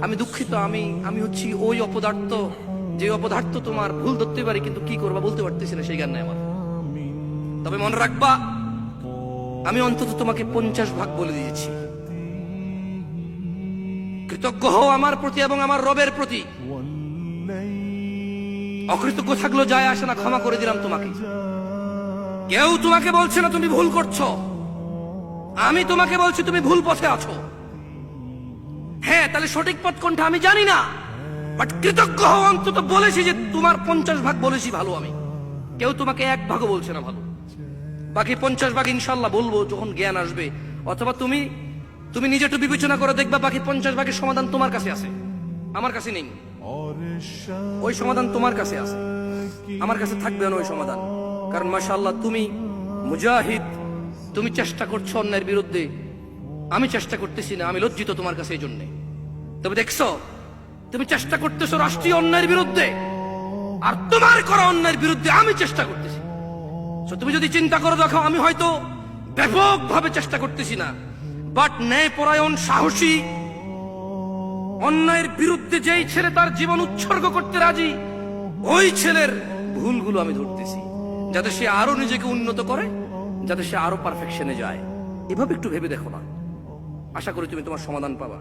আমি দুঃখিত, আমি হচ্ছি ওই অপদার্থ, যে অপদার্থ তোমার ভুল ধরতে পারি, কিন্তু কি করবা বলতে পারতেছি না, সেই জ্ঞান নাই আমার। তবে মনে রাখবা, আমি অন্তত তোমাকে 50 ভাগ বলে দিয়েছি। কৃতজ্ঞ হও আমার প্রতি এবং আমার রবের প্রতি। অকৃতজ্ঞ থাকলেও যায় আসে না, ক্ষমা করে দিলাম তোমাকে। কেউ তোমাকে বলছে না তুমি ভুল করছো, আমি তোমাকে বলছি তুমি ভুল পথে আছো। হ্যাঁ, তাহলে সঠিক পথ কোনটা আমি জানি না, বাট কৃতজ্ঞ হও, অন্তত বলেছি যে তোমার 50 ভাগ বলেছি ভালো আমি। কেউ তোমাকে 1 ভাগও বলছে না ভালো। বাকি 50 ভাগ ইনশাল্লাহ বলবো যখন জ্ঞান আসবে, অথবা তুমি নিজে একটু বিবেচনা করে দেখবা বাকি 50 ভাগের সমাধান তোমার কাছে আছে, আমার কাছে নেই। ওই সমাধান তোমার কাছে আছে, আমার কাছে থাকবে না ওই সমাধান। কারণ মাশাআল্লাহ তুমি মুজাহিদ, তুমি চেষ্টা করছো অন্যায়ের বিরুদ্ধে, আমি চেষ্টা করতেছি না, আমি লজ্জিত তোমার কাছে এই জন্যে। তবে দেখছো, তুমি চেষ্টা করতেছো রাষ্ট্রীয় অন্যায়ের বিরুদ্ধে, আর তোমার করা অন্যায়ের বিরুদ্ধে আমি চেষ্টা করতেছি। তুমি যদি চিন্তা করে দেখো, আমি হয়তো ব্যাপকভাবে চেষ্টা করতেছি না, বাট ন্যায়পরায়ণ সাহসী অন্যায়ের বিরুদ্ধে যেই ছেলে তার জীবন উৎসর্গ করতে রাজি, ওই ছেলের ভুলগুলো আমি ধরতেছি, যাতে সে আরো নিজেকে উন্নত করে, যাতে সে আরো পারফেকশনে যায়। এভাবে একটু ভেবে দেখো না, আশা করি তুমি তোমার সমাধান পাবা।